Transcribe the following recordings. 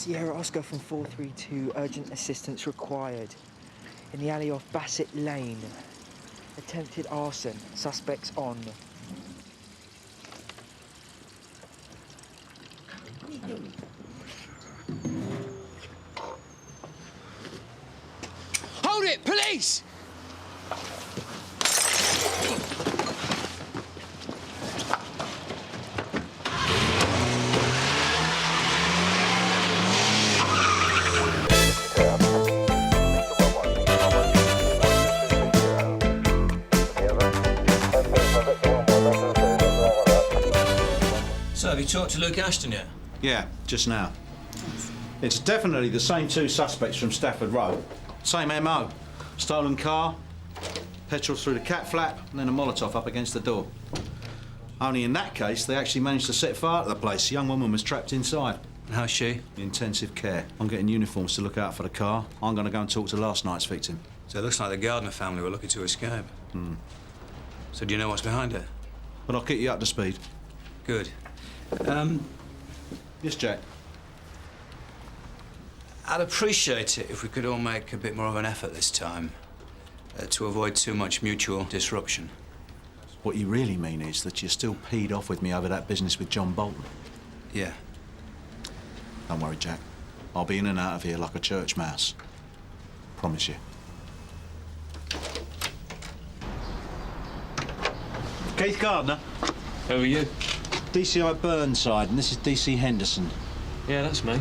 Sierra Oscar from 432, urgent assistance required. In the alley off Bassett Lane. Attempted arson, suspects on. Hold it, police! So, have you talked to Luke Ashton yet? Yeah, just now. It's definitely the same two suspects from Stafford Road. Same MO. Stolen car, petrol through the cat flap, and then a Molotov up against the door. Only in that case, they actually managed to set fire to the place. The young woman was trapped inside. How's she? Intensive care. I'm getting uniforms to look out for the car. I'm going to go and talk to last night's victim. So it looks like the Gardner family were looking to escape. So do you know what's behind it? But I'll keep you up to speed. Good. Yes, Jack? I'd appreciate it if we could all make a bit more of an effort this time to avoid too much mutual disruption. What you really mean is that you're still peed off with me over that business with John Boulton. Yeah. Don't worry, Jack. I'll be in and out of here like a church mouse. Promise you. Keith Gardner. Who are you? DCI Burnside, and this is DC Henderson. Yeah, that's me.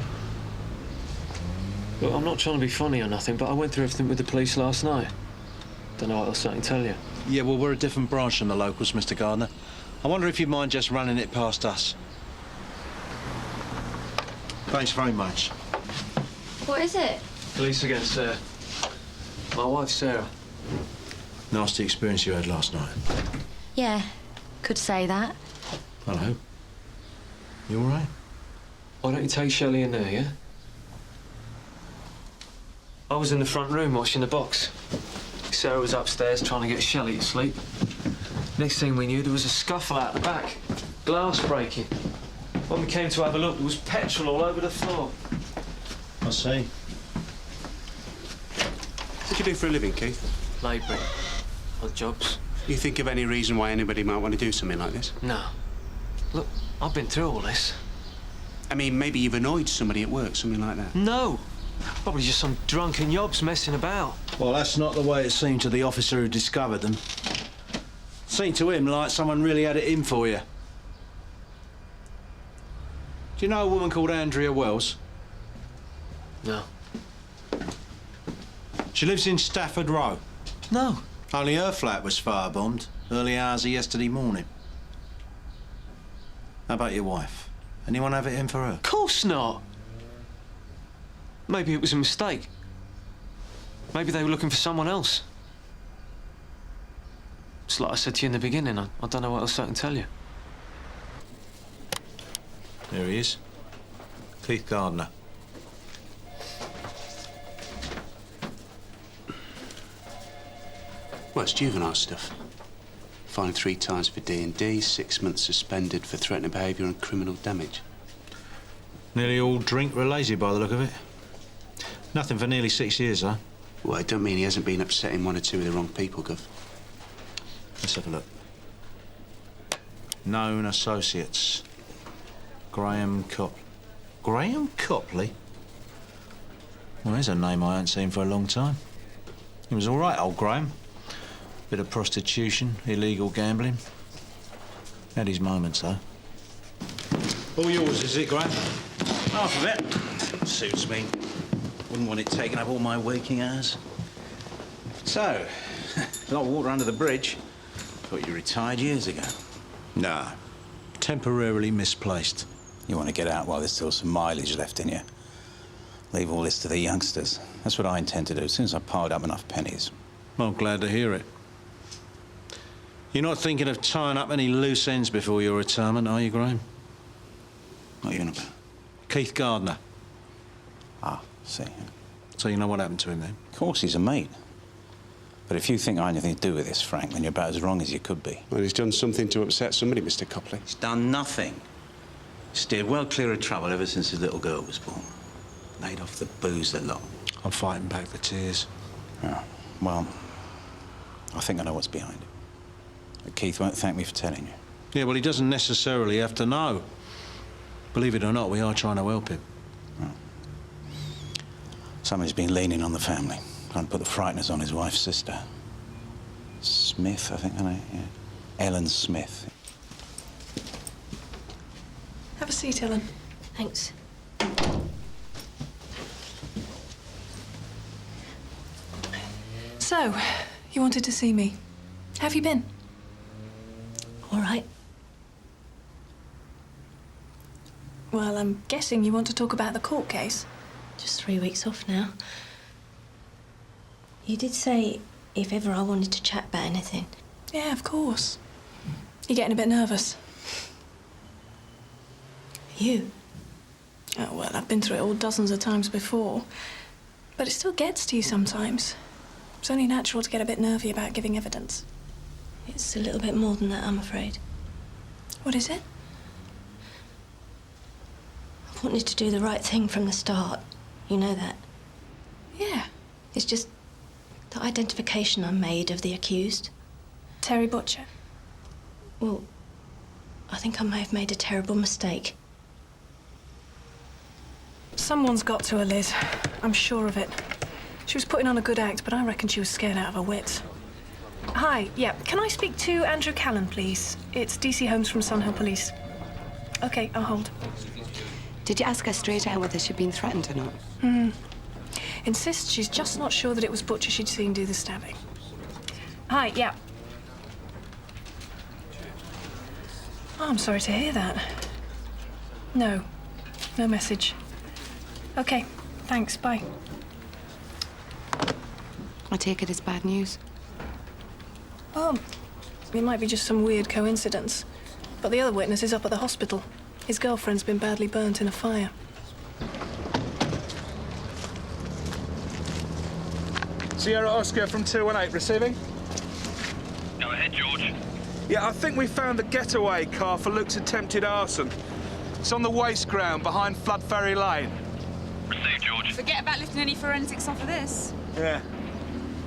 Look, I'm not trying to be funny or nothing, but I went through everything with the police last night. Don't know what else I can tell you. Yeah, well, we're a different branch from the locals, Mr. Gardner. I wonder if you'd mind just running it past us. Thanks very much. What is it? Police against Sarah. My wife, Sarah. Nasty experience you had last night. Yeah, could say that. Hello. You all right? Why don't you take Shelley in there, yeah? I was in the front room washing the box. Sarah was upstairs trying to get Shelley to sleep. Next thing we knew, there was a scuffle out the back. Glass breaking. When we came to have a look, there was petrol all over the floor. I see. What do you do for a living, Keith? Labouring. Odd jobs. You think of any reason why anybody might want to do something like this? No. Look, I've been through all this. I mean, maybe you've annoyed somebody at work, something like that. No. Probably just some drunken yobs messing about. Well, that's not the way it seemed to the officer who discovered them. Seemed to him like someone really had it in for you. Do you know a woman called Andrea Wells? No. She lives in Stafford Row. No. Only her flat was firebombed early hours of yesterday morning. How about your wife? Anyone have it in for her? Of course not. Maybe it was a mistake. Maybe they were looking for someone else. It's like I said to you in the beginning, I don't know what else I can tell you. There he is. Keith Gardner. Well, it's juvenile stuff. Fined 3 times for D&D, 6 months suspended for threatening behaviour and criminal damage. Nearly all drink-related by the look of it. Nothing for nearly 6 years, though. Well, I don't mean he hasn't been upsetting 1 or 2 of the wrong people, Gov. Let's have a look. Known associates. Graham Copley. Graham Copley? Well, there's a name I haven't seen for a long time. He was all right, old Graham. Bit of prostitution, illegal gambling. Had his moments, though. All yours, is it, Graham? Half of it. Suits me. Wouldn't want it taking up all my waking hours. So, got water under the bridge. Thought you retired years ago. No. Temporarily misplaced. You want to get out while there's still some mileage left in you. Leave all this to the youngsters. That's what I intend to do as soon as I've piled up enough pennies. I'm glad to hear it. You're not thinking of tying up any loose ends before your retirement, are you, Graham? What are you on about? Keith Gardner. Ah, see. So you know what happened to him, then? Of course he's a mate. But if you think I had anything to do with this, Frank, then you're about as wrong as you could be. Well, he's done something to upset somebody, Mr. Copley. He's done nothing. Steered well clear of trouble ever since his little girl was born. laid off the booze a lot. I'm fighting back the tears. Oh, well, I think I know what's behind it. But Keith won't thank me for telling you. Yeah, well, he doesn't necessarily have to know. Believe it or not, we are trying to help him. Oh. Somebody's been leaning on the family, trying to put the frighteners on his wife's sister. Smith, I think her name, yeah. Ellen Smith. Have a seat, Ellen. Thanks. So, you wanted to see me. How have you been? All right. Well, I'm guessing you want to talk about the court case. Just 3 weeks off now. You did say if ever I wanted to chat about anything. Yeah, of course. You're getting a bit nervous. You? Oh, well, I've been through it all dozens of times before. But it still gets to you sometimes. It's only natural to get a bit nervy about giving evidence. It's a little bit more than that, I'm afraid. What is it? I've wanted to do the right thing from the start. You know that. Yeah. It's just the identification I made of the accused. Terry Butcher. Well, I think I may have made a terrible mistake. Someone's got to her, Liz. I'm sure of it. She was putting on a good act, but I reckon she was scared out of her wits. Hi, yeah, can I speak to Andrew Callan, please? It's DC Holmes from Sun Hill Police. OK, I'll hold. Did you ask her straight out whether she'd been threatened or not? Insists she's just not sure that it was Butcher she'd seen do the stabbing. Hi, yeah. Oh, I'm sorry to hear that. No message. OK, thanks, bye. I take it as bad news. Oh, it might be just some weird coincidence. But the other witness is up at the hospital. His girlfriend's been badly burnt in a fire. Sierra Oscar from 218, receiving? Go ahead, George. Yeah, I think we found the getaway car for Luke's attempted arson. It's on the waste ground behind Flood Ferry Lane. Receive, George. Forget about lifting any forensics off of this. Yeah.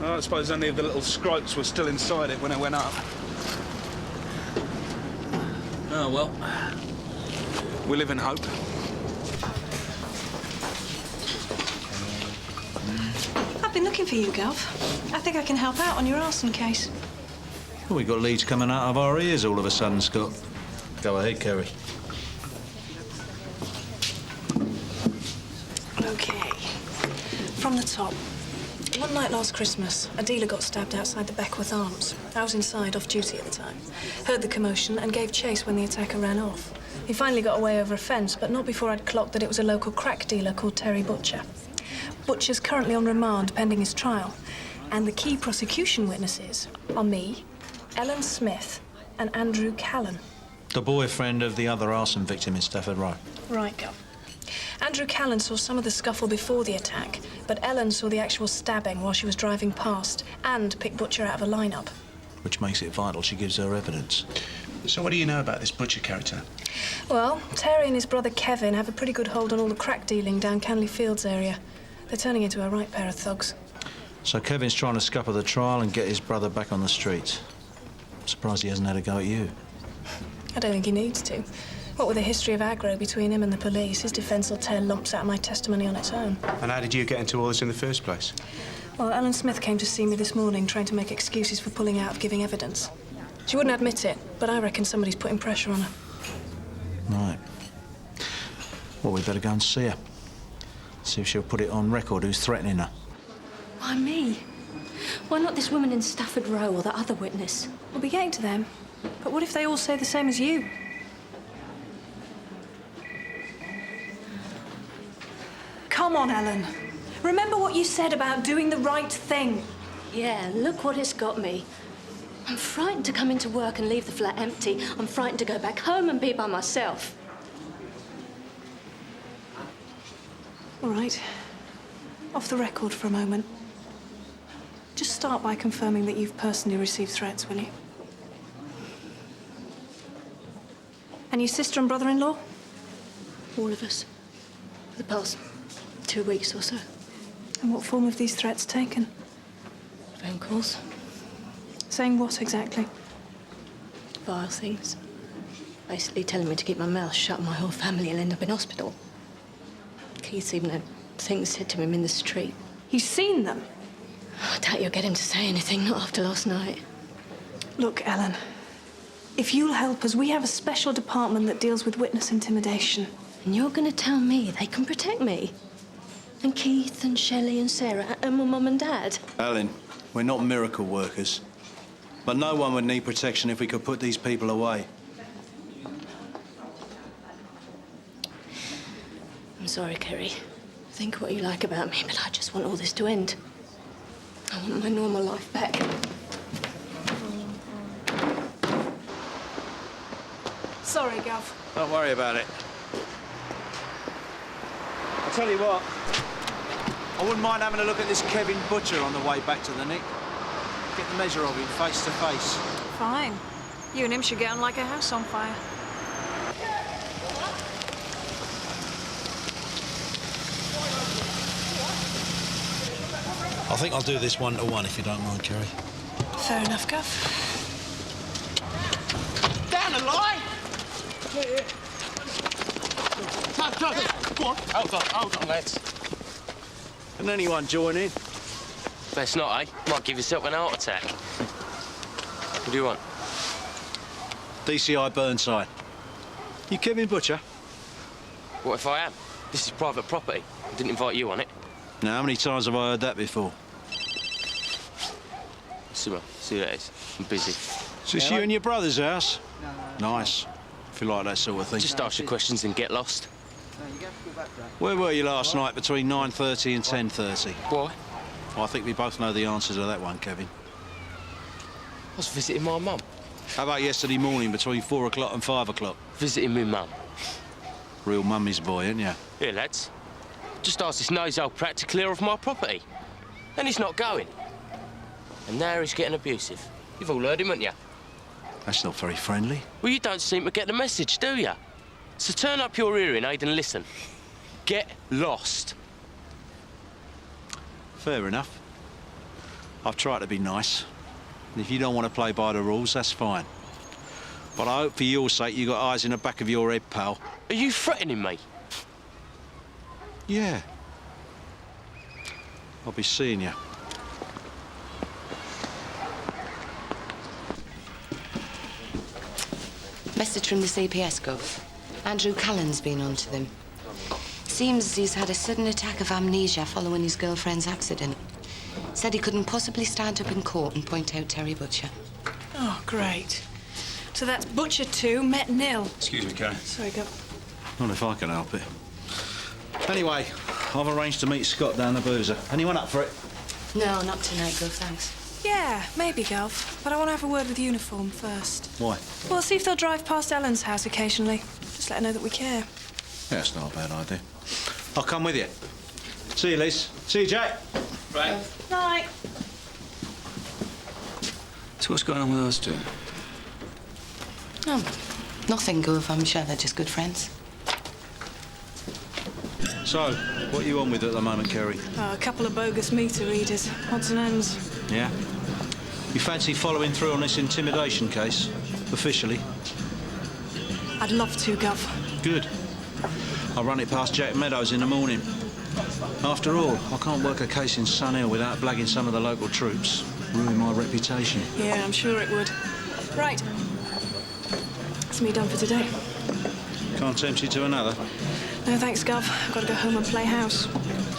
Well, I suppose any of the little scroats were still inside it when it went up. Oh, well. We live in hope. I've been looking for you, Gov. I think I can help out on your arson case. Well, we've got leads coming out of our ears all of a sudden, Scott. Go ahead, Kerry. OK. From the top. One night last Christmas, a dealer got stabbed outside the Beckworth Arms. I was inside, off duty at the time. Heard the commotion and gave chase when the attacker ran off. He finally got away over a fence, but not before I'd clocked that it was a local crack dealer called Terry Butcher. Butcher's currently on remand pending his trial. And the key prosecution witnesses are me, Ellen Smith, and Andrew Callan. The boyfriend of the other arson victim in Stafford Road. Right, Gov. Andrew Callan saw some of the scuffle before the attack, but Ellen saw the actual stabbing while she was driving past and picked Butcher out of a lineup. Which makes it vital she gives her evidence. So what do you know about this Butcher character? Well, Terry and his brother Kevin have a pretty good hold on all the crack dealing down Canley Fields area. They're turning into a right pair of thugs. So Kevin's trying to scupper the trial and get his brother back on the streets. I'm surprised he hasn't had a go at you. I don't think he needs to. What with a history of aggro between him and the police, his defence will tear lumps out of my testimony on its own. And how did you get into all this in the first place? Well, Ellen Smith came to see me this morning trying to make excuses for pulling out of giving evidence. She wouldn't admit it, but I reckon somebody's putting pressure on her. Right. Well, we better go and see her. See if she'll put it on record who's threatening her. Why me? Why not this woman in Stafford Row or the other witness? We'll be getting to them. But what if they all say the same as you? Come on, Ellen. Remember what you said about doing the right thing. Yeah, look what it's got me. I'm frightened to come into work and leave the flat empty. I'm frightened to go back home and be by myself. All right. Off the record for a moment. Just start by confirming that you've personally received threats, will you? And your sister and brother-in-law? All of us. For the past 2 weeks or so. And what form have these threats taken? Phone calls. Saying what exactly? Vile things. Basically telling me to keep my mouth shut and my whole family will end up in hospital. Keith's even had things said to him in the street. You've seen them? I doubt you'll get him to say anything, not after last night. Look, Ellen, if you'll help us, we have a special department that deals with witness intimidation. And you're going to tell me they can protect me? And Keith and Shelley and Sarah and my mum and dad? Ellen, we're not miracle workers. But no one would need protection if we could put these people away. I'm sorry, Kerry. Think what you like about me, but I just want all this to end. I want my normal life back. Sorry, Gov. Don't worry about it. I'll tell you what, I wouldn't mind having a look at this Kevin Butcher on the way back to the Nick. Get the measure of him face to face. Fine. You and him should get on like a house on fire. I think I'll do this 1-to-1 if you don't mind, Kerry. Fair enough, Gov. Down the line! Go on. Hold on, lads. Can anyone join in? Best not, eh? Might give yourself an heart attack. What do you want? DCI Burnside. You Kevin Butcher? What if I am? This is private property. I didn't invite you on it. Now, how many times have I heard that before? See who that is. I'm busy. Is this you and your brother's house? Nice. If you like that sort of thing. Just ask your questions and get lost. Where were you last night between 9:30 and 10:30? Why? Well, I think we both know the answer to that one, Kevin. I was visiting my mum. How about yesterday morning between 4 o'clock and 5 o'clock? Visiting my mum. Real mummy's boy, ain't you? Here, lads. Just asked this nosy old prat to clear off my property. And he's not going. And now he's getting abusive. You've all heard him, haven't you? That's not very friendly. Well, you don't seem to get the message, do you? So turn up your hearing aid and listen. Get lost. Fair enough. I've tried to be nice. And if you don't want to play by the rules, that's fine. But I hope for your sake you got eyes in the back of your head, pal. Are you threatening me? Yeah. I'll be seeing you. Message from the CPS, Gov. Andrew Callan's been on to them. Seems he's had a sudden attack of amnesia following his girlfriend's accident. Said he couldn't possibly stand up in court and point out Terry Butcher. Oh, great. So that's Butcher 2, met nil. Excuse me, Karen. Sorry, Gov. Not if I can help it. Anyway, I've arranged to meet Scott down the boozer. Anyone up for it? No, not tonight, Gov, thanks. Yeah, maybe, Gov. But I want to have a word with Uniform first. Why? Well, see if they'll drive past Ellen's house occasionally. Just let her know that we care. Yeah, that's not a bad idea. I'll come with you. See you, Liz. See you, Jack. Right. Night. So what's going on with those two? Oh, nothing, Gov. I'm sure they're just good friends. So, what are you on with at the moment, Kerry? Oh, a couple of bogus meter readers. Odds and ends. Yeah? You fancy following through on this intimidation case? Officially? I'd love to, Gov. Good. I'll run it past Jack Meadows in the morning. After all, I can't work a case in Sun Hill without blagging some of the local troops. Ruin my reputation. Yeah, I'm sure it would. Right. That's me done for today. Can't tempt you to another? No, thanks, Gov. I've got to go home and play house.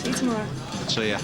See you tomorrow. See ya.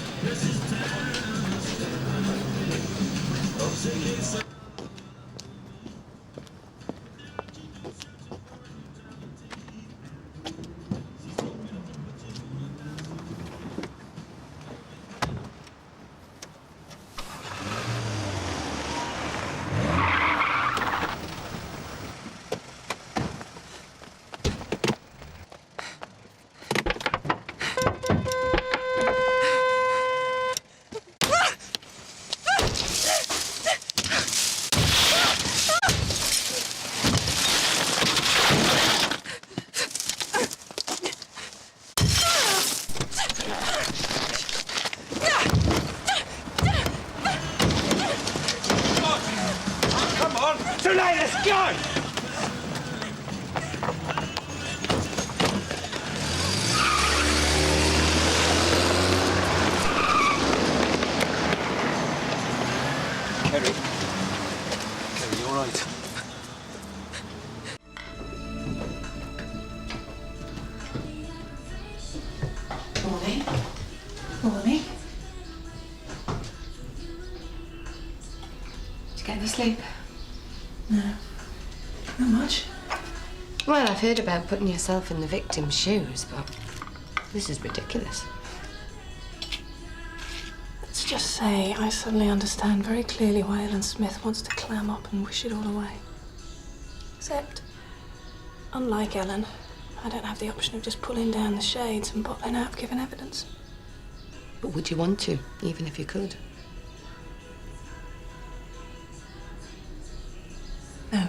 Morning. Morning. Did you get any sleep? No. Not much. Well, I've heard about putting yourself in the victim's shoes, but this is ridiculous. Let's just say I suddenly understand very clearly why Ellen Smith wants to clam up and wish it all away. Except, unlike Ellen, I don't have the option of just pulling down the shades and bottling out giving evidence. But would you want to, even if you could? No.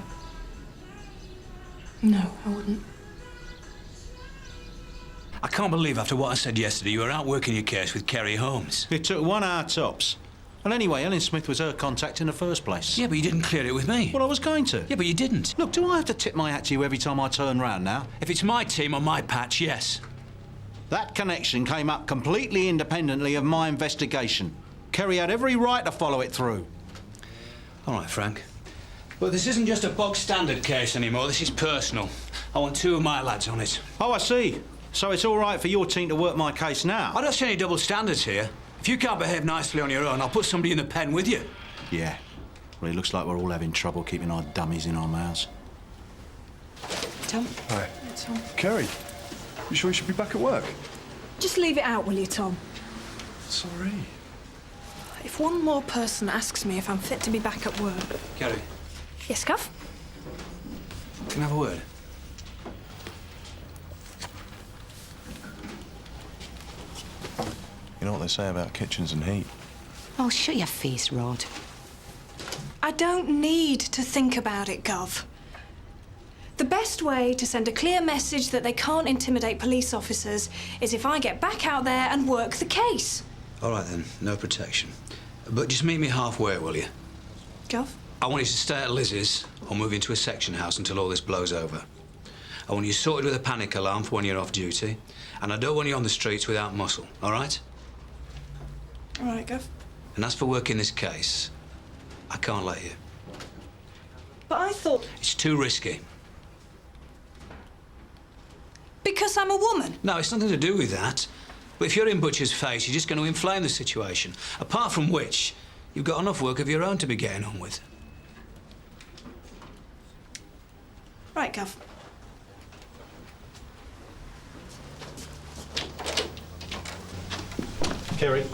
No, I wouldn't. I can't believe after what I said yesterday you were out working your case with Kerry Holmes. It took 1 hour tops. And anyway, Ellen Smith was her contact in the first place. Yeah, but you didn't clear it with me. Well, I was going to. Yeah, but you didn't. Look, do I have to tip my hat to you every time I turn round now? If it's my team or my patch, yes. That connection came up completely independently of my investigation. Kerry had every right to follow it through. All right, Frank. But this isn't just a bog-standard case anymore. This is personal. I want 2 of my lads on it. Oh, I see. So it's all right for your team to work my case now? I don't see any double standards here. If you can't behave nicely on your own, I'll put somebody in the pen with you. Yeah. Well, it looks like we're all having trouble keeping our dummies in our mouths. Tom? Hi. Hey, Tom. Kerry, you sure you should be back at work? Just leave it out, will you, Tom? Sorry. If one more person asks me if I'm fit to be back at work... Kerry, Yes, Cuff? can I have a word? You know what they say about kitchens and heat? Oh, shut your face, Rod. I don't need to think about it, Gov. The best way to send a clear message that they can't intimidate police officers is if I get back out there and work the case. All right, then. No protection. But just meet me halfway, will you? Gov? I want you to stay at Lizzie's or move into a section house until all this blows over. I want you sorted with a panic alarm for when you're off duty, and I don't want you on the streets without muscle, all right? All right, Gov. And as for working this case, I can't let you. But I thought... It's too risky. Because I'm a woman? No, it's nothing to do with that. But if you're in Butcher's face, you're just going to inflame the situation. Apart from which, you've got enough work of your own to be getting on with. Right, Gov. Kerry?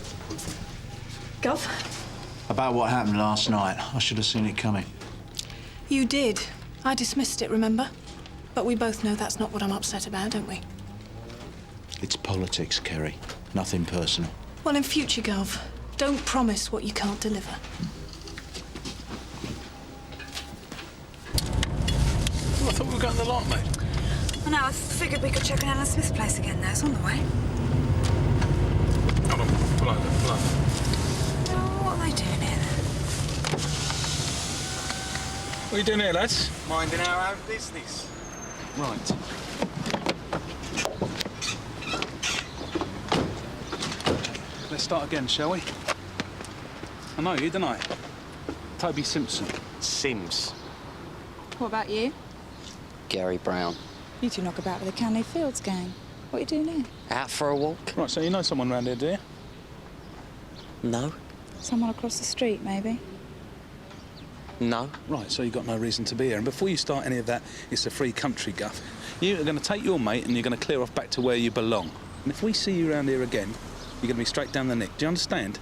Gov? About what happened last night. I should have seen it coming. You did. I dismissed it, remember? But we both know that's not what I'm upset about, don't we? It's politics, Kerry. Nothing personal. Well, in future, Gov, don't promise what you can't deliver. Well, I thought we were going to the lot, mate. I know, I figured we could check on Ellen Smith's place again now. It's on the way. Hold on, pull over. Oh, what are they doing here then? What are you doing here, lads? Minding our own business. Right. Let's start again, shall we? I know you, don't I? Toby Simpson. Sims. What about you? Gary Brown. You two knock about with the Canley Fields gang. What are you doing here? Out for a walk? Right, so you know someone round here, do you? No. Someone across the street, maybe? No. Right, so you've got no reason to be here. And before you start any of that, it's a free country guff. You're going to take your mate and you're going to clear off back to where you belong. And if we see you around here again, you're going to be straight down the nick. Do you understand?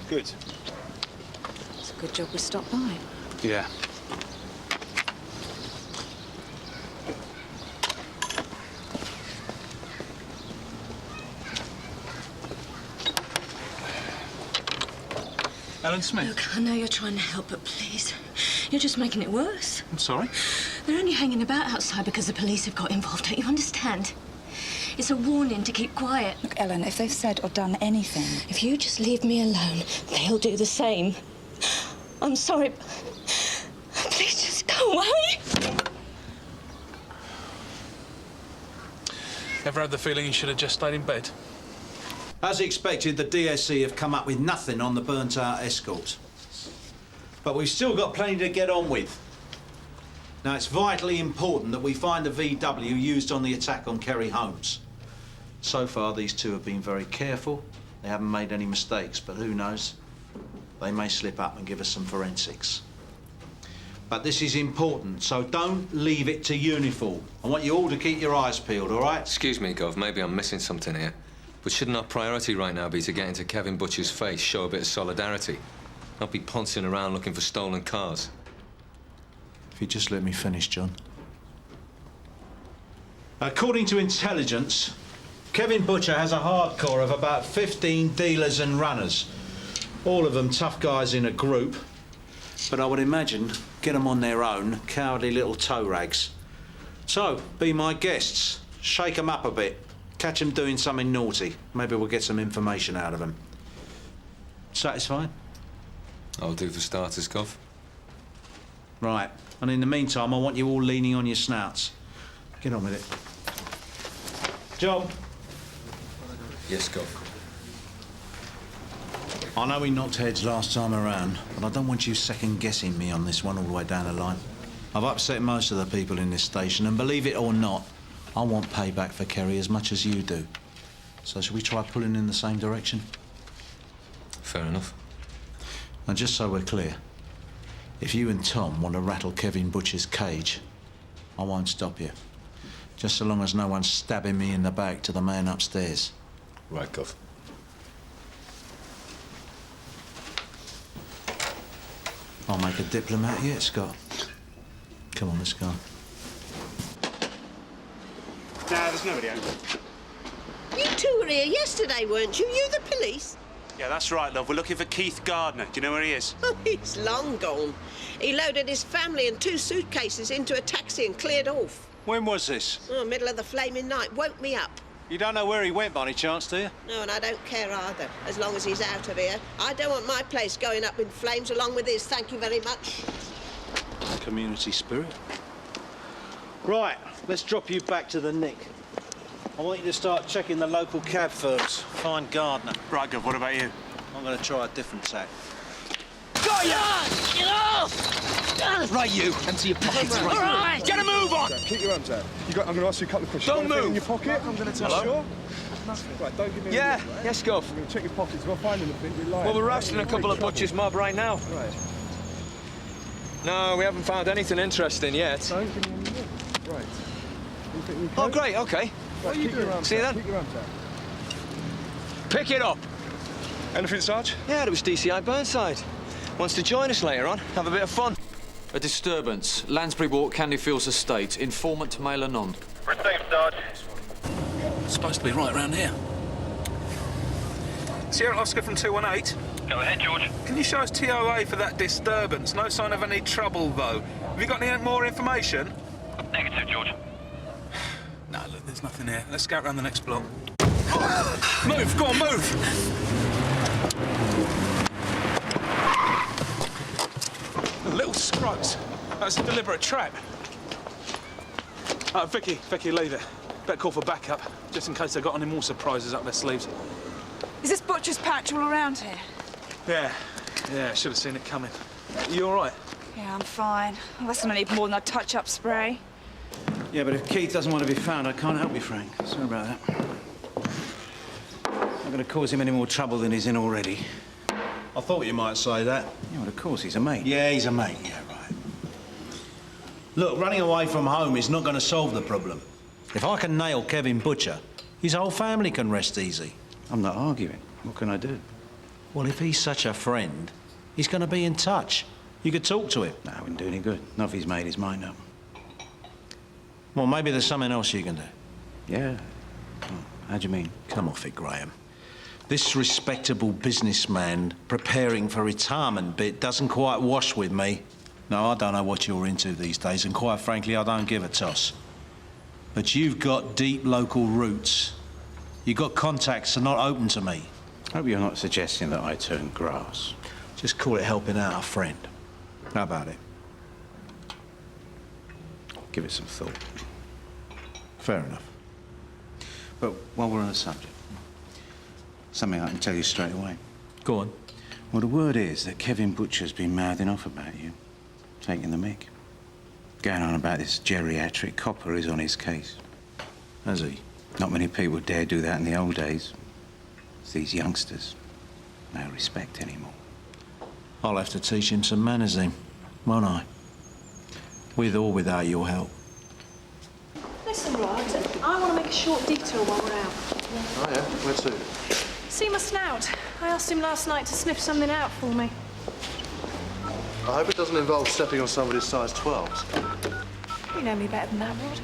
Good. It's a good job we stopped by. Yeah. Ellen Smith? Look, I know you're trying to help, but please, you're just making it worse. I'm sorry? They're only hanging about outside because the police have got involved, don't you understand? It's a warning to keep quiet. Look, Ellen, if they've said or done anything... If you just leave me alone, they'll do the same. I'm sorry, but please just go away. Ever had the feeling you should have just stayed in bed? As expected, the DSC have come up with nothing on the burnt-out escort. But we've still got plenty to get on with. Now, it's vitally important that we find the VW used on the attack on Kerry Holmes. So far, these two have been very careful. They haven't made any mistakes, but who knows? They may slip up and give us some forensics. But this is important, so don't leave it to uniform. I want you all to keep your eyes peeled, all right? Excuse me, Gov, maybe I'm missing something here. But shouldn't our priority right now be to get into Kevin Butcher's face, show a bit of solidarity? Not be pouncing around looking for stolen cars. If you just let me finish, John. According to intelligence, Kevin Butcher has a hardcore of about 15 dealers and runners. All of them tough guys in a group. But I would imagine, get them on their own, cowardly little toe rags. So, be my guests. Shake them up a bit. Catch them doing something naughty. Maybe we'll get some information out of them. Satisfied? I'll do for starters, Gov. Right. And in the meantime, I want you all leaning on your snouts. Get on with it. John? Yes, Gov. I know we knocked heads last time around, but I don't want you second-guessing me on this one all the way down the line. I've upset most of the people in this station, and believe it or not, I want payback for Kerry as much as you do. So shall we try pulling in the same direction? Fair enough. And just so we're clear, if you and Tom want to rattle Kevin Butcher's cage, I won't stop you. Just so long as no one's stabbing me in the back to the man upstairs. Right, Gov. I'll make a diplomat yet, Scott. Come on, let's go. Nah, there's nobody out. You two were here yesterday, weren't you? You the police? Yeah, that's right, love. We're looking for Keith Gardner. Do you know where he is? Oh, he's long gone. He loaded his family and 2 suitcases into a taxi and cleared off. When was this? Oh, middle of the flaming night. Woke me up. You don't know where he went by any chance, do you? No, and I don't care either, as long as he's out of here. I don't want my place going up in flames along with his. Thank you very much. Community spirit. Right, let's drop you back to the Nick. I want you to start checking the local cab firms. Find Gardner. Right, Gov, what about you? I'm going to try a different tack. Got ya! Get off! Right, you. Empty your pockets. All right. Get a move on! Keep your arms out. I'm going to ask you a couple of questions. Don't move! In your pocket? I'm going to tell you. Sure? Right, don't give me a look, right? Yes, Gov. I'm going to check your pockets. If I find anything, we lie. Well, we're rousting a couple of butchers mob right now. Right. No, we haven't found anything interesting yet. Don't give me any look. Right. You think we can? Oh, great, OK. Right, keep your arms See you out. then. Keep your arms out. Pick it up. Anything, Sarge? Yeah, it was DCI Burnside. Wants to join us later on, have a bit of fun. A disturbance. Lansbury Walk, Candyfields Estate. Informant male anon. Received, Sarge. It's supposed to be right around here. Sierra Oscar from 218. Go ahead, George. Can you show us TOA for that disturbance? No sign of any trouble, though. Have you got any more information? Negative, George. No, look, there's nothing here. Let's scout round the next block. Move! Go on, move! Little scrubs. That's a deliberate trap. Vicky, leave it. Better call for backup, just in case they've got any more surprises up their sleeves. Is this butcher's patch all around here? Yeah, should have seen it coming. You all right? Yeah, I'm fine. Unless I'm gonna need more than a touch-up spray. Yeah, but if Keith doesn't want to be found, I can't help you, Frank. Sorry about that. I'm going to cause him any more trouble than he's in already. I thought you might say that. Yeah, well, of course, he's a mate. Yeah, he's a mate. Yeah, right. Look, running away from home is not going to solve the problem. If I can nail Kevin Butcher, his whole family can rest easy. I'm not arguing. What can I do? Well, if he's such a friend, he's going to be in touch. You could talk to him. No, it wouldn't do any good. Not if he's made his mind up. Well, maybe there's something else you can do. Yeah. Oh, how do you mean? Come off it, Graham. This respectable businessman preparing for retirement bit doesn't quite wash with me. No, I don't know what you're into these days, and quite frankly, I don't give a toss. But you've got deep local roots. You've got contacts that are not open to me. I hope you're not suggesting that I turn grass. Just call it helping out a friend. How about it? Give it some thought. Fair enough. But while we're on the subject, something I can tell you straight away. Go on. Well, the word is that Kevin Butcher's been mouthing off about you, taking the mick. Going on about this geriatric copper who's on his case. Has he? Not many people dare do that in the old days. It's these youngsters. No respect anymore. I'll have to teach him some manners then, won't I? With or without your help. Listen, Rod, I want to make a short detour while we're out. Oh, yeah? Where to? See my snout? I asked him last night to sniff something out for me. I hope it doesn't involve stepping on somebody's size 12s. You know me better than that, Rod.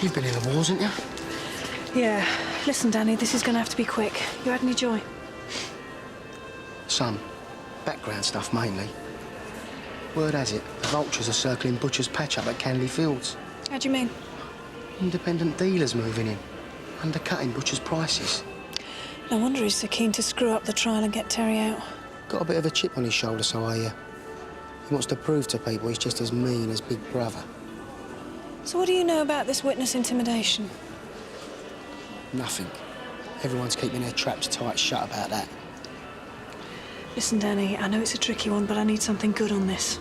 You've been in the wars, haven't you? Yeah. Listen, Danny, this is going to have to be quick. You had any joy? Some. Background stuff, mainly. Word has it, the vultures are circling Butcher's patch up at Canley Fields. How do you mean? Independent dealers moving in, undercutting Butcher's prices. No wonder he's so keen to screw up the trial and get Terry out. Got a bit of a chip on his shoulder, so I hear. He wants to prove to people he's just as mean as Big Brother. So what do you know about this witness intimidation? Nothing. Everyone's keeping their traps tight shut about that. Listen, Danny, I know it's a tricky one, but I need something good on this.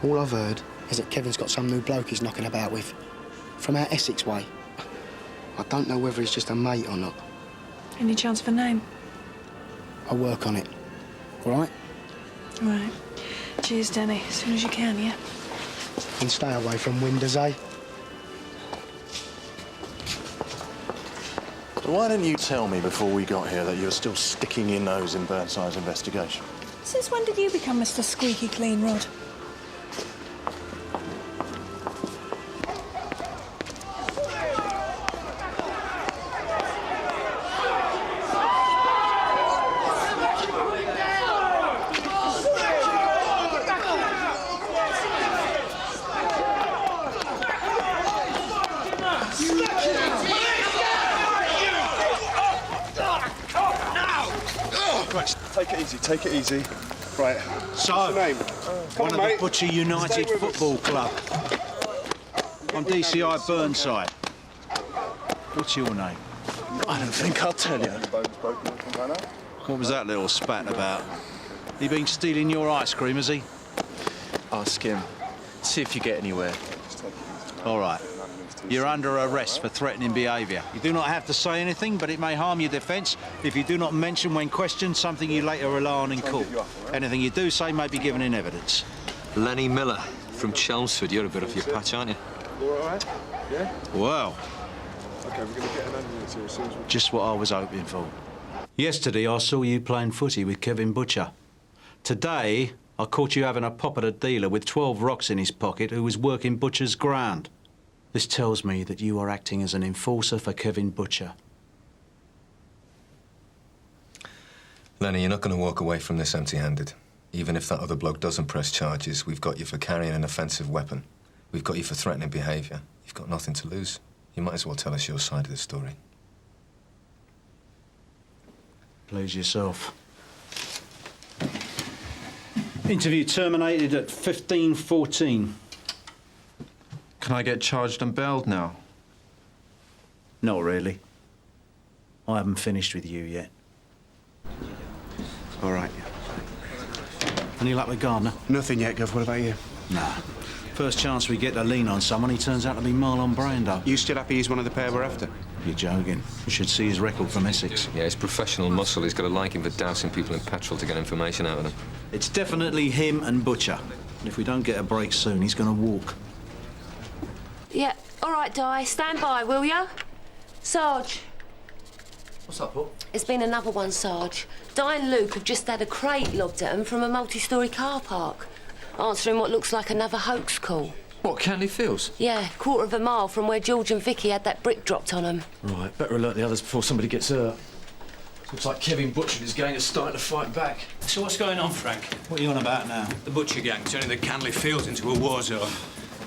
All I've heard is that Kevin's got some new bloke he's knocking about with. From out Essex way. I don't know whether he's just a mate or not. Any chance of a name? I'll work on it. All right? All right. Cheers, Danny. As soon as you can, yeah? And stay away from windows, eh? Why didn't you tell me before we got here that you were still sticking your nose in Burnside's investigation? Since when did you become Mr. Squeaky Clean, Rod? Take it easy. Right. So, what's your name? One of the Butcher United Football Club. I'm DCI Burnside. What's your name? I don't think I'll tell you. What was that little spat about? He been stealing your ice cream, has he? Ask him. See if you get anywhere. All right. You're under arrest for threatening behaviour. You do not have to say anything, but it may harm your defence if you do not mention when questioned something you later rely on in court. Anything you do say may be given in evidence. Lenny Miller from Chelmsford. You're a bit off your patch, aren't you? You all right? Yeah? Well. OK, we're going to get an ambulance here as soon as we... Just what I was hoping for. Yesterday, I saw you playing footy with Kevin Butcher. Today, I caught you having a pop at a dealer with 12 rocks in his pocket who was working Butcher's ground. This tells me that you are acting as an enforcer for Kevin Butcher. Lenny, you're not going to walk away from this empty-handed. Even if that other bloke doesn't press charges, we've got you for carrying an offensive weapon. We've got you for threatening behaviour. You've got nothing to lose. You might as well tell us your side of the story. Please yourself. Interview terminated at 15:14. Can I get charged and bailed now? Not really. I haven't finished with you yet. All right. Any luck with Gardner? Nothing yet, Gov. What about you? Nah. First chance we get to lean on someone, he turns out to be Marlon Brando. You still happy he's one of the pair we're after? You're joking. You should see his record from Essex. Yeah, he's professional muscle. He's got a liking for dousing people in petrol to get information out of them. It's definitely him and Butcher. And if we don't get a break soon, he's going to walk. Yeah, all right, Di. Stand by, will ya? Sarge. What's up, Paul? It's been another one, Sarge. Di and Luke have just had a crate lobbed at them from a multi-storey car park. Answering what looks like another hoax call. What, Canley Fields? Yeah, quarter of a mile from where George and Vicky had that brick dropped on them. Right, better alert the others before somebody gets hurt. Looks like Kevin Butcher and his gang are starting to fight back. So what's going on, Frank? What are you on about now? The Butcher gang turning the Canley Fields into a war zone.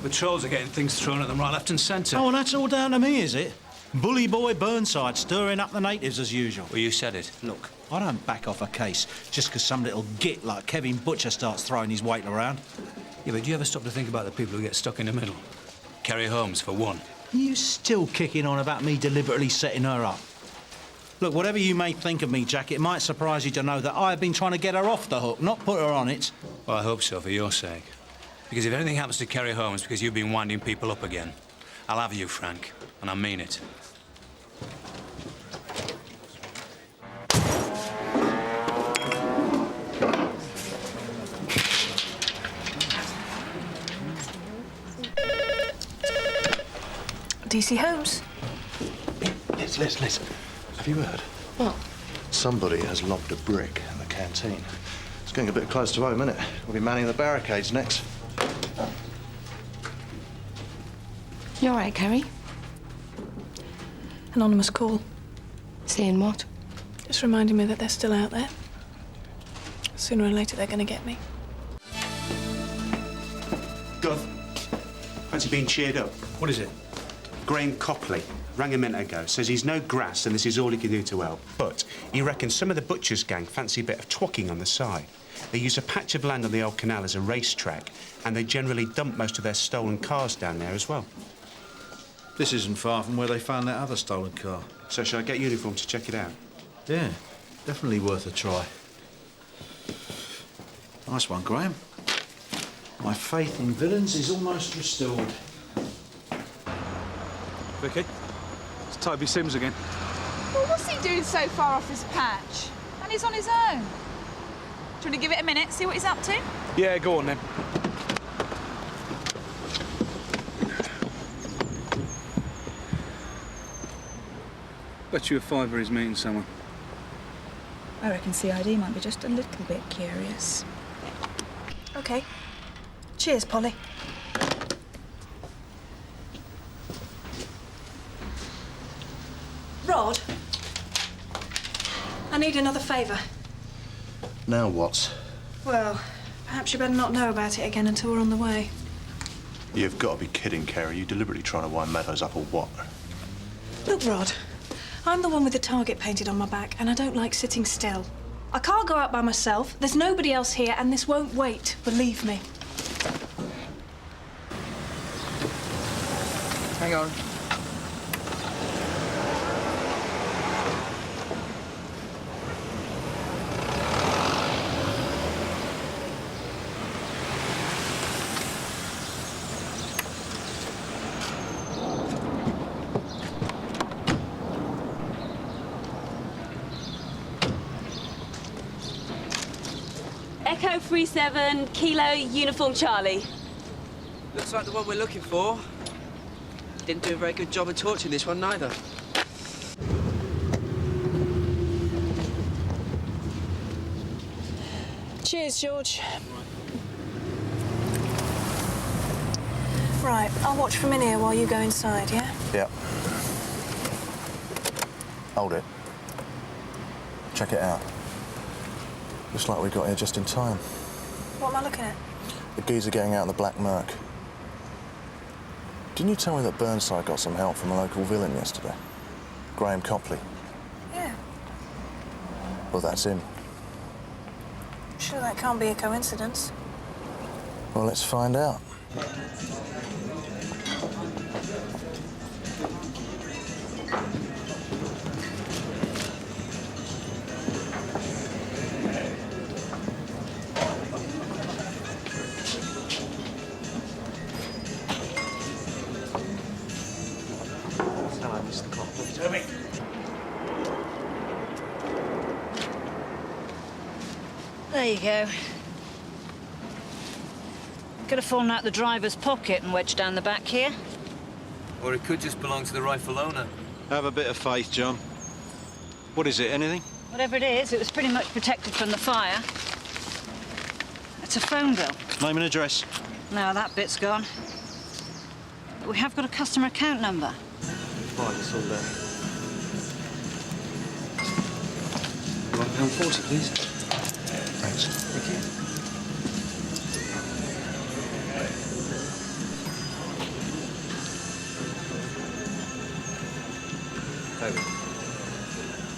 Patrols are getting things thrown at them right, left and centre. Oh, and that's all down to me, is it? Bully boy Burnside stirring up the natives as usual. Well, you said it. Look, I don't back off a case just because some little git like Kevin Butcher starts throwing his weight around. Yeah, but do you ever stop to think about the people who get stuck in the middle? Kerry Holmes, for one. Are you still kicking on about me deliberately setting her up? Look, whatever you may think of me, Jack, it might surprise you to know that I've been trying to get her off the hook, not put her on it. Well, I hope so, for your sake. Because if anything happens to Kerry Holmes because you've been winding people up again, I'll have you, Frank, and I mean it. DC Holmes. Liz. Have you heard? What? Somebody has lobbed a brick in the canteen. It's getting a bit close to home, isn't it? We'll be manning the barricades next. You all right, Kerry? Anonymous call. Saying what? Just reminding me that they're still out there. Sooner or later, they're going to get me. Gov, fancy being cheered up? What is it? Graham Copley rang a minute ago, says he's no grass and this is all he can do to help. But he reckons some of the butchers' gang fancy a bit of twocking on the side. They use a patch of land on the old canal as a racetrack, and they generally dump most of their stolen cars down there as well. This isn't far from where they found that other stolen car. So shall I get uniform to check it out? Yeah, definitely worth a try. Nice one, Graham. My faith in villains is almost restored. Vicky, it's Toby Sims again. Well, what's he doing so far off his patch? And he's on his own. Do you want to give it a minute, see what he's up to? Yeah, go on then. Bet you a fiver he's meeting someone. I reckon C.I.D. might be just a little bit curious. OK. Cheers, Polly. Rod, I need another favour. Now what? Well, perhaps you better not know about it again until we're on the way. You've got to be kidding, Kerry. You deliberately trying to wind Meadows up or what? Look, Rod, I'm the one with the target painted on my back, and I don't like sitting still. I can't go out by myself. There's nobody else here, and this won't wait, believe me. Hang on. Echo 37, Kilo, Uniform Charlie. Looks like the one we're looking for. Didn't do a very good job of torching this one, neither. Cheers, George. Right, I'll watch from in here while you go inside, yeah? Yeah. Hold it. Check it out. Looks like we got here just in time. What am I looking at? The geezer getting out of the Black Merc. Didn't you tell me that Burnside got some help from a local villain yesterday? Graham Copley. Yeah. Well, that's him. Sure that can't be a coincidence. Well, let's find out. There you go. Could have fallen out the driver's pocket and wedged down the back here. Or it could just belong to the rightful owner. Have a bit of faith, John. What is it, anything? Whatever it is, it was pretty much protected from the fire. It's a phone bill. Name and address. No, that bit's gone. But we have got a customer account number. Right, it's all there. £1.40, please. Thanks. Thank you. David.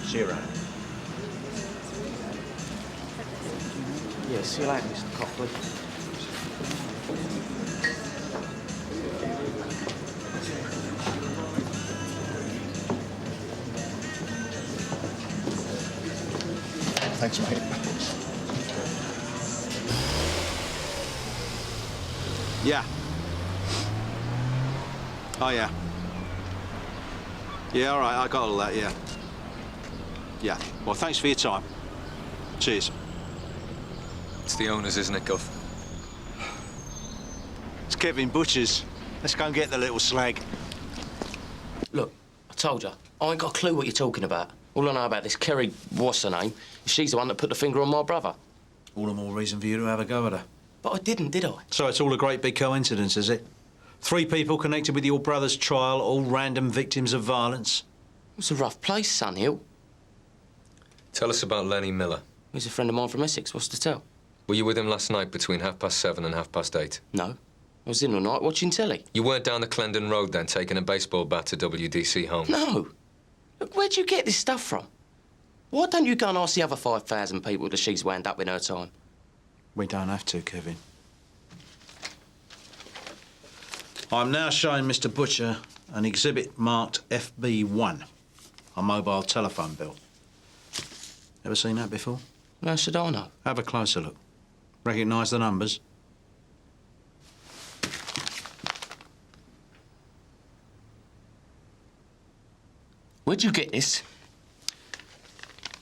See you around. Yeah, see you later, Mr. Copley. Thanks, mate. Yeah. Oh, yeah. Yeah, all right, I got all that, yeah. Yeah. Well, thanks for your time. Cheers. It's the owners, isn't it, Gov? It's Kevin Butcher's. Let's go and get the little slag. Look, I told you, I ain't got a clue what you're talking about. All I know about this Kerry, what's her name, she's the one that put the finger on my brother. All the more reason for you to have a go at her. But I didn't, did I? So it's all a great big coincidence, is it? 3 people connected with your brother's trial, all random victims of violence? It's a rough place, Sun Hill. Tell us about Lenny Miller. He's a friend of mine from Essex. What's to tell? Were you with him last night between 7:30 and 8:30? No. I was in all night watching telly. You weren't down the Clendon Road then, taking a baseball bat to WDC Homes? No. Look, where'd you get this stuff from? Why don't you go and ask the other 5,000 people that she's wound up in her time? We don't have to, Kevin. I'm now showing Mr. Butcher an exhibit marked FB1, a mobile telephone bill. Ever seen that before? No, should I know? Have a closer look. Recognise the numbers? Where'd you get this?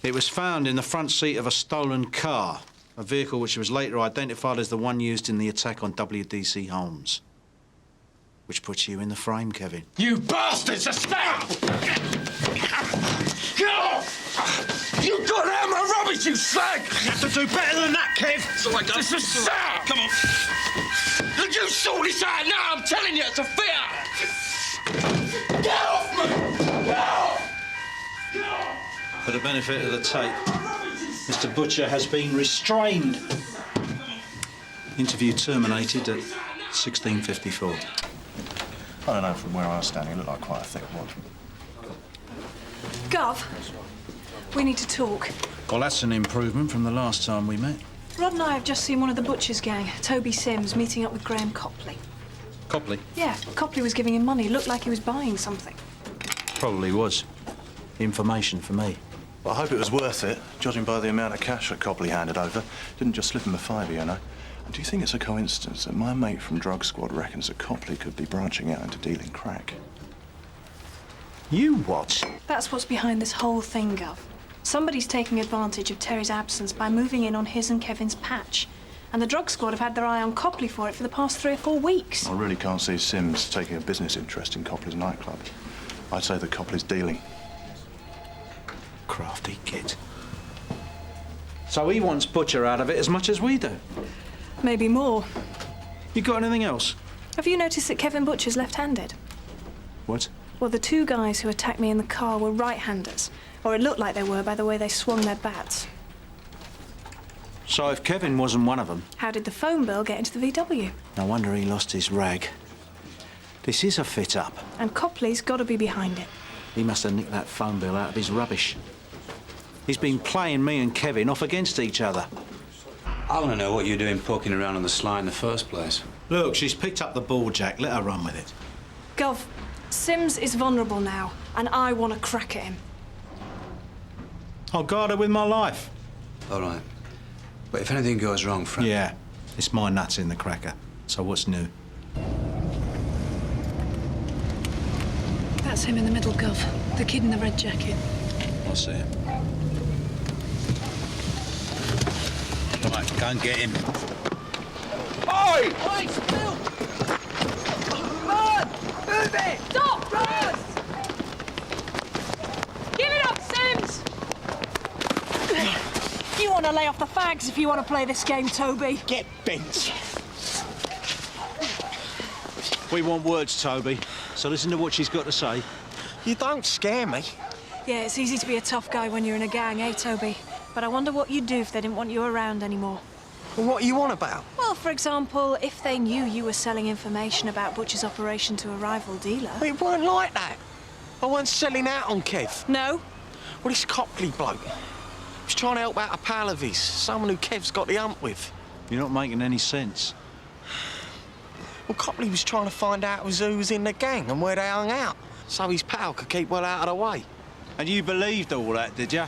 It was found in the front seat of a stolen car, a vehicle which was later identified as the one used in the attack on WDC Homes. Which puts you in the frame, Kevin. You bastards! Stop! You got out my rubbish, you slag! You have to do better than that, Kev! So I go. This is sad! Come on! Look, you sort this out now! I'm telling you, it's a fit! Get off me! Get off! Get off! For the benefit of the tape, Mr. Butcher has been restrained. Interview terminated at 16:54. I don't know, from where I was standing, it looked like quite a thick wad. Gov, we need to talk. Well, that's an improvement from the last time we met. Rod and I have just seen one of the Butcher's gang, Toby Sims, meeting up with Graham Copley. Copley? Yeah, Copley was giving him money. Looked like he was buying something. Probably was. Information for me. Well, I hope it was worth it, judging by the amount of cash that Copley handed over. Didn't just slip him a fiver, you know. And do you think it's a coincidence that my mate from Drug Squad reckons that Copley could be branching out into dealing crack? You what? That's what's behind this whole thing, Gov. Somebody's taking advantage of Terry's absence by moving in on his and Kevin's patch. And the Drug Squad have had their eye on Copley for it for the past 3 or 4 weeks. I really can't see Sims taking a business interest in Copley's nightclub. I'd say that Copley's dealing. Crafty git. So he wants Butcher out of it as much as we do. Maybe more. You got anything else? Have you noticed that Kevin Butcher's left-handed? What? Well, the 2 guys who attacked me in the car were right-handers. Or it looked like they were by the way they swung their bats. So if Kevin wasn't one of them... How did the phone bill get into the VW? No wonder he lost his rag. This is a fit-up. And Copley's got to be behind it. He must have nicked that phone bill out of his rubbish. He's been playing me and Kevin off against each other. I want to know what you're doing poking around on the sly in the first place. Look, she's picked up the ball, Jack. Let her run with it. Gov, Sims is vulnerable now, and I want to crack at him. I'll guard her with my life. All right. But if anything goes wrong, Frank... Yeah, it's my nuts in the cracker. So what's new? That's him in the middle, Gov. The kid in the red jacket. I'll see him. Right, go and get him. Oi! Oi, Phil! Run! Move it! Stop! Run! Give it up, Sims! You want to lay off the fags if you want to play this game, Toby. Get bent. We want words, Toby. So listen to what she's got to say. You don't scare me. Yeah, it's easy to be a tough guy when you're in a gang, eh, Toby? But I wonder what you'd do if they didn't want you around anymore. Well, what are you on about? Well, for example, if they knew you were selling information about Butcher's operation to a rival dealer. It weren't like that. I weren't selling out on Kev. No? Well, this Copley bloke was trying to help out a pal of his, someone who Kev's got the hump with. You're not making any sense. Well, Copley was trying to find out who was in the gang and where they hung out, so his pal could keep well out of the way. And you believed all that, did you?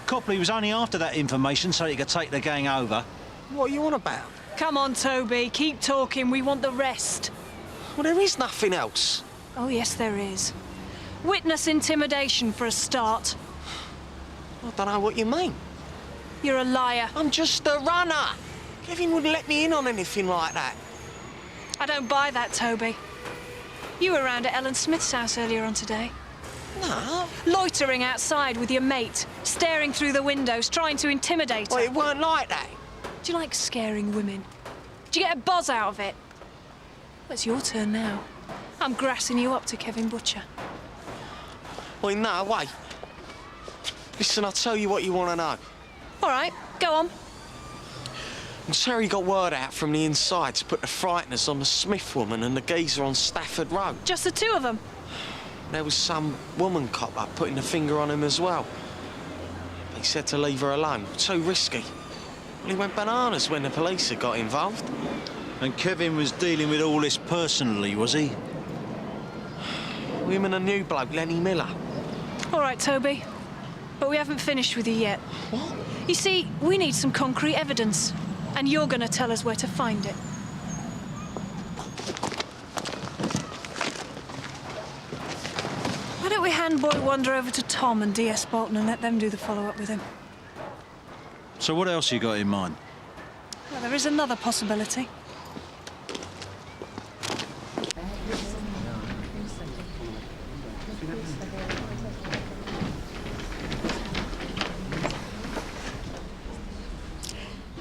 Copley was only after that information so he could take the gang over. What are you on about? Come on, Toby. Keep talking. We want the rest. Well, there is nothing else. Oh, yes, there is. Witness intimidation for a start. I don't know what you mean. You're a liar. I'm just a runner. Kevin wouldn't let me in on anything like that. I don't buy that, Toby. You were round at Ellen Smith's house earlier on today. No. Loitering outside with your mate, staring through the windows, trying to intimidate her. Well, it weren't like that. Do you like scaring women? Do you get a buzz out of it? Well, it's your turn now. I'm grassing you up to Kevin Butcher. Well, no, wait. Listen, I'll tell you what you want to know. All right, go on. And Terry got word out from the inside to put the frighteners on the Smith woman and the geezer on Stafford Road. Just the two of them? There was some woman cop up putting a finger on him as well. He said to leave her alone. Too risky. Well, he went bananas when the police had got involved. And Kevin was dealing with all this personally, was he? Him and a new bloke, Lenny Miller. All right, Toby. But we haven't finished with you yet. What? You see, we need some concrete evidence. And you're going to tell us where to find it. Why don't we hand Boy Wonder over to Tom and D.S. Boulton and let them do the follow-up with him? So what else you got in mind? Well, there is another possibility.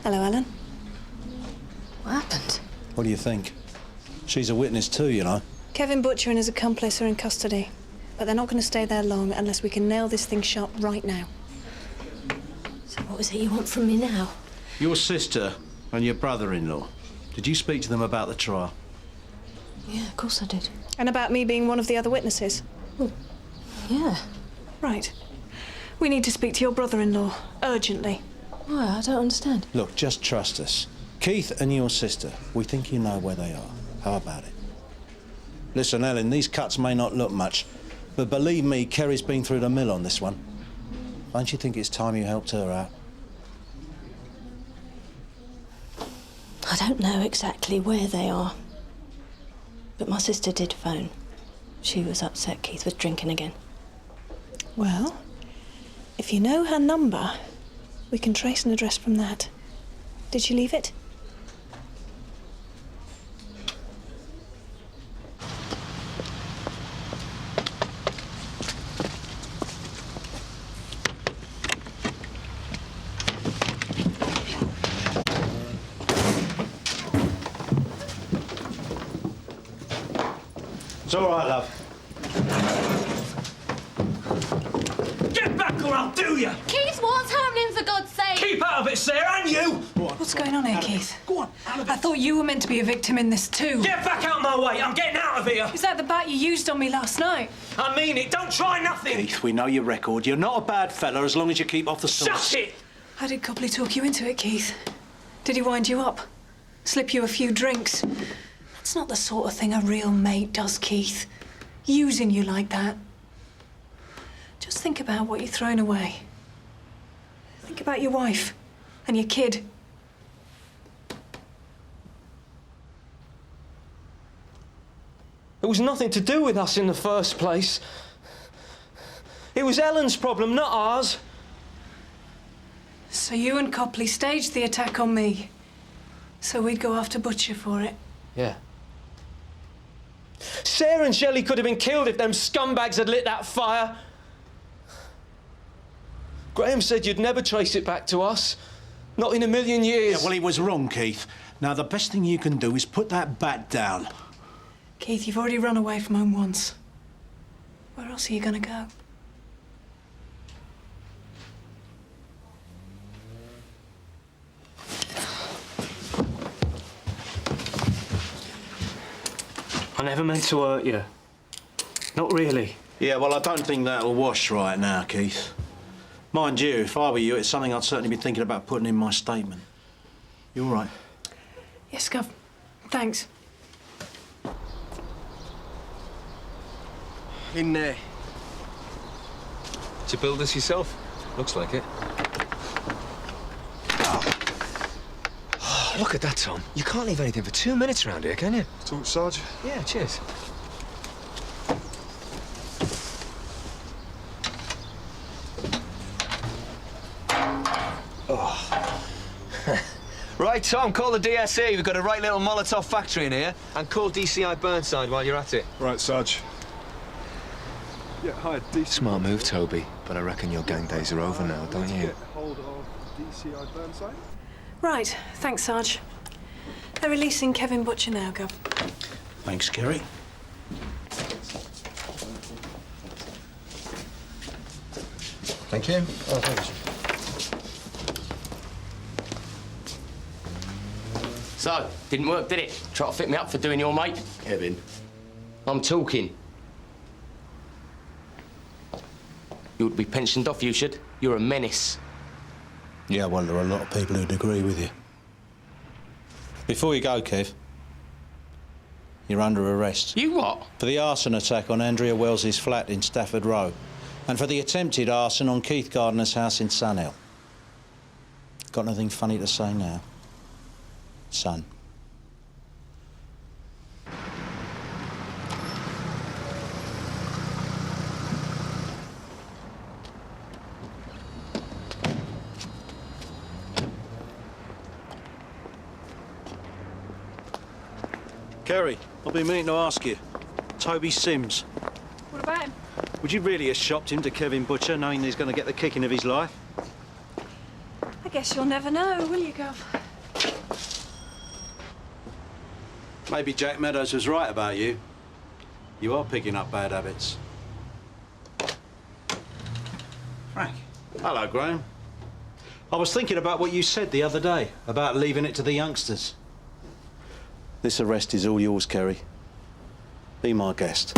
Hello, Ellen. What happened? What do you think? She's a witness too, you know. Kevin Butcher and his accomplice are in custody, but they're not going to stay there long unless we can nail this thing sharp right now. So what is it you want from me now? Your sister and your brother-in-law. Did you speak to them about the trial? Yeah, of course I did. And about me being one of the other witnesses? Oh, yeah. Right. We need to speak to your brother-in-law, urgently. Why? I don't understand. Look, just trust us. Keith and your sister, we think you know where they are. How about it? Listen, Ellen, these cuts may not look much, but believe me, Kerry's been through the mill on this one. Don't you think it's time you helped her out? I don't know exactly where they are. But my sister did phone. She was upset Keith was drinking again. Well, if you know her number, we can trace an address from that. Did she leave it? It's all right, love. Get back or I'll do you! Keith, what's happening, for God's sake? Keep out of it, Sarah, and you! What's going on here, Keith? Go on, I thought you were meant to be a victim in this too. Get back out of my way! I'm getting out of here! Is that the bat you used on me last night? I mean it. Don't try nothing! Keith, we know your record. You're not a bad fella as long as you keep off the sauce. Shut it! How did Copley talk you into it, Keith? Did he wind you up? Slip you a few drinks? That's not the sort of thing a real mate does, Keith. Using you like that. Just think about what you're throwing away. Think about your wife and your kid. It was nothing to do with us in the first place. It was Ellen's problem, not ours. So you and Copley staged the attack on me. So we'd go after Butcher for it. Yeah. Sarah and Shelley could have been killed if them scumbags had lit that fire. Graham said you'd never trace it back to us. Not in a million years. Yeah, well, he was wrong, Keith. Now, the best thing you can do is put that bat down. Keith, you've already run away from home once. Where else are you gonna go? I never meant to hurt you. Not really. Yeah, well, I don't think that'll wash right now, Keith. Mind you, if I were you, it's something I'd certainly be thinking about putting in my statement. You all right? Yes, Gov. Thanks. In there. Did you build this yourself? Looks like it. Look at that, Tom. You can't leave anything for 2 minutes around here, can you? Talk, Sarge. Yeah, cheers. Oh. Right, Tom, call the DSE. We've got a right little Molotov factory in here. And call DCI Burnside while you're at it. Right, Sarge. Yeah, hi, DCI. Smart move, Toby. But I reckon your gang days are over now, don't you? Get hold of DCI Burnside. Right, thanks, Sarge. They're releasing Kevin Butcher now, Gov. Thanks, Kerry. Thank you. Oh, thank you. So, didn't work, did it? Try to fit me up for doing your mate? Kevin. I'm talking. You ought to be pensioned off, you should. You're a menace. Yeah, well, there are a lot of people who'd agree with you. Before you go, Kev, you're under arrest. You what? For the arson attack on Andrea Wells's flat in Stafford Row, and for the attempted arson on Keith Gardner's house in Sun Hill. Got nothing funny to say now, son? Kerry, I've been meaning to ask you. Toby Sims. What about him? Would you really have shopped him to Kevin Butcher, knowing he's going to get the kicking of his life? I guess you'll never know, will you, Gov? Maybe Jack Meadows was right about you. You are picking up bad habits. Frank. Hello, Graham. I was thinking about what you said the other day, about leaving it to the youngsters. This arrest is all yours, Kerry. Be my guest.